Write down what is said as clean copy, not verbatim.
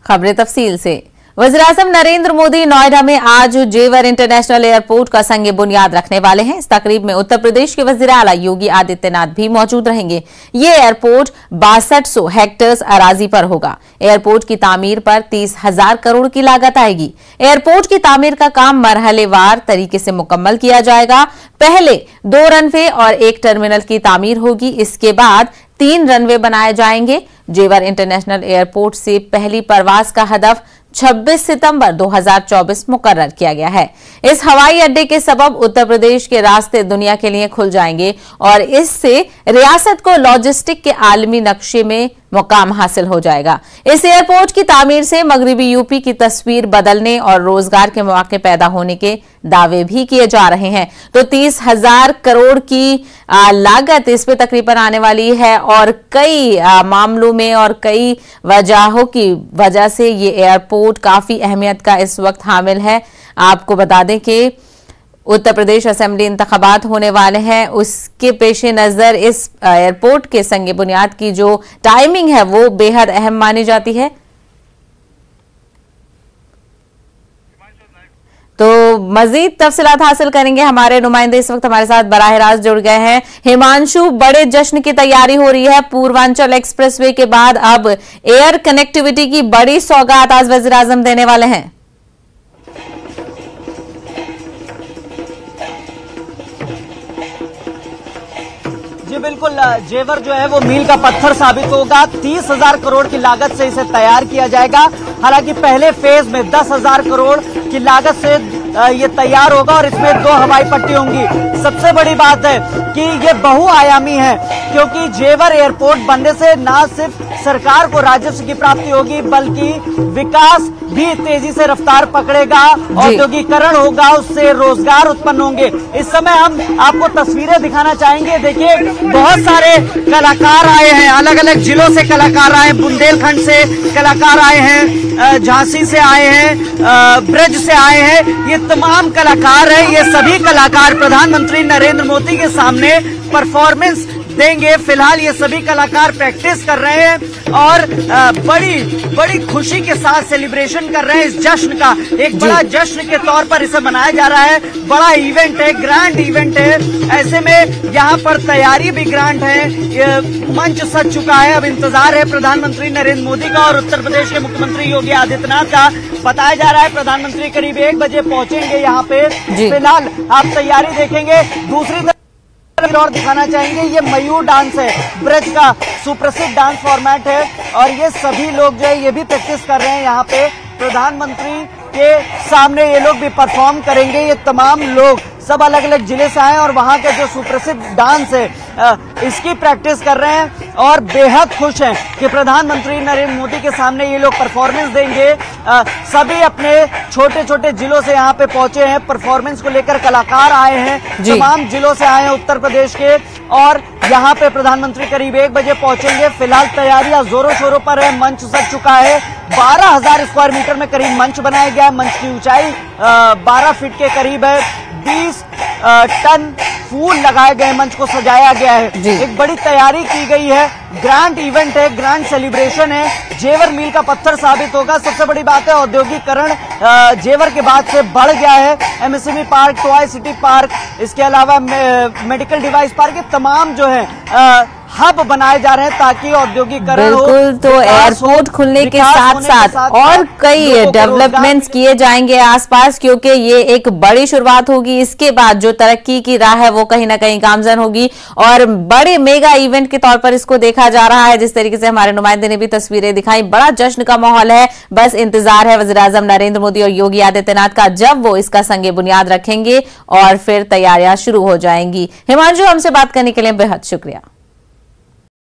खबरें तफसील से। वज़ीर-ए-आज़म नरेंद्र मोदी नोएडा में आज जेवर इंटरनेशनल एयरपोर्ट का संग बुनियाद रखने वाले हैं। इस तकरीब में उत्तर प्रदेश के वज़ीर आला योगी आदित्यनाथ भी मौजूद रहेंगे। ये एयरपोर्ट 6200 हेक्टेयर्स अराजी पर होगा। एयरपोर्ट की तामीर पर 30,000 करोड़ की लागत आएगी। एयरपोर्ट की तामीर का काम मरहलेवार तरीके से मुकम्मल किया जाएगा। पहले 2 रनवे और 1 टर्मिनल की तामीर होगी। इसके बाद 3 रनवे बनाए जाएंगे। जेवर इंटरनेशनल एयरपोर्ट से पहली परवाज का हदफ 26 सितंबर 2024 मुकर्रर किया गया है। इस हवाई अड्डे के सबब उत्तर प्रदेश के रास्ते दुनिया के लिए खुल जाएंगे और इससे रियासत को लॉजिस्टिक के आलमी नक्शे में मुकाम हासिल हो जाएगा। इस एयरपोर्ट की तामीर से मगरबी यूपी की तस्वीर बदलने और रोजगार के मौके पैदा होने के दावे भी किए जा रहे हैं। तो 30,000 करोड़ की लागत इस पे तकरीबन आने वाली है और कई मामलों में और कई वजहों की वजह से ये एयरपोर्ट काफी अहमियत का इस वक्त हामिल है। आपको बता दें कि उत्तर प्रदेश असेंबली इंतखाबात होने वाले हैं, उसके पेश नजर इस एयरपोर्ट के संग बुनियाद की जो टाइमिंग है वो बेहद अहम मानी जाती है। तो मजीद तफसीलात हासिल करेंगे। हमारे नुमाइंदे इस वक्त हमारे साथ बराह रास्त जुड़ गए हैं। हिमांशु, बड़े जश्न की तैयारी हो रही है। पूर्वांचल एक्सप्रेसवे के बाद अब एयर कनेक्टिविटी की बड़ी सौगात आज वज़ीर आज़म देने वाले हैं। जी बिल्कुल, जेवर जो है वो मील का पत्थर साबित होगा। 30,000 करोड़ की लागत से इसे तैयार किया जाएगा। हालांकि पहले फेज में 10,000 करोड़ की लागत से ये तैयार होगा और इसमें 2 हवाई पट्टी होंगी। सबसे बड़ी बात है कि ये बहुआयामी है, क्योंकि जेवर एयरपोर्ट बनने से न सिर्फ सरकार को राजस्व की प्राप्ति होगी बल्कि विकास भी तेजी से रफ्तार पकड़ेगा, औद्योगिकरण होगा, उससे रोजगार उत्पन्न होंगे। इस समय हम आपको तस्वीरें दिखाना चाहेंगे। देखिए, बहुत सारे कलाकार आए हैं, अलग अलग जिलों से कलाकार आए हैं। बुंदेलखंड से कलाकार आए हैं, झांसी से आए हैं, ब्रज से आए हैं। ये तमाम कलाकार हैं। ये सभी कलाकार प्रधानमंत्री नरेंद्र मोदी के सामने परफॉर्मेंस देंगे। फिलहाल ये सभी कलाकार प्रैक्टिस कर रहे हैं और बड़ी खुशी के साथ सेलिब्रेशन कर रहे हैं। इस जश्न का एक बड़ा जश्न के तौर पर इसे मनाया जा रहा है। बड़ा इवेंट है, ग्रैंड इवेंट है। ऐसे में यहाँ पर तैयारी भी ग्रैंड है। मंच सज चुका है। अब इंतजार है प्रधानमंत्री नरेंद्र मोदी का और उत्तर प्रदेश के मुख्यमंत्री योगी आदित्यनाथ का। बताया जा रहा है प्रधानमंत्री करीब 1 बजे पहुंचेंगे यहाँ पे। फिलहाल आप तैयारी देखेंगे। दूसरी और दिखाना चाहेंगे, ये मयूर डांस है, ब्रज का सुप्रसिद्ध डांस फॉर्मेट है और ये सभी लोग जो है ये भी प्रैक्टिस कर रहे हैं। यहाँ पे प्रधानमंत्री के सामने ये लोग भी परफॉर्म करेंगे। ये तमाम लोग सब अलग अलग जिले से आए और वहाँ का जो सुप्रसिद्ध डांस है इसकी प्रैक्टिस कर रहे हैं और बेहद खुश हैं कि प्रधानमंत्री नरेंद्र मोदी के सामने ये लोग परफॉर्मेंस देंगे। सभी अपने छोटे छोटे जिलों से यहाँ पे पहुंचे हैं। परफॉर्मेंस को लेकर कलाकार आए हैं, तमाम जिलों से आए हैं उत्तर प्रदेश के और यहाँ पे प्रधानमंत्री करीब 1 बजे पहुंचेंगे। फिलहाल तैयारियां जोरों शोरों पर है। मंच सज चुका है। 12,000 स्क्वायर मीटर में करीब मंच बनाया गया है। मंच की ऊंचाई 12 फीट के करीब है। 20 टन फूल लगाए गए, मंच को सजाया गया है। एक बड़ी तैयारी की गई है। ग्रैंड इवेंट है, ग्रैंड सेलिब्रेशन है। जेवर मील का पत्थर साबित होगा। सबसे बड़ी बात है औद्योगिकरण जेवर के बाद से बढ़ गया है। MSME park, toy city park, इसके अलावा मेडिकल डिवाइस पार्क, ये तमाम जो है हब बनाए जा रहे हैं ताकि औद्योगिकरण हो। बिल्कुल, तो एयरपोर्ट खुलने के साथ साथ और कई डेवलपमेंट्स किए जाएंगे आसपास, क्योंकि ये एक बड़ी शुरुआत होगी। इसके बाद जो तरक्की की राह है वो कहीं ना कहीं गामजन होगी और बड़े मेगा इवेंट के तौर पर इसको देखा जा रहा है। जिस तरीके से हमारे नुमाइंदे ने भी तस्वीरें दिखाई, बड़ा जश्न का माहौल है। बस इंतजार है वज़ीर-ए-आज़म नरेंद्र मोदी और योगी आदित्यनाथ का, जब वो इसका संगे बुनियाद रखेंगे और फिर तैयारियां शुरू हो जाएंगी। हिमांशु, हमसे बात करने के लिए बेहद शुक्रिया।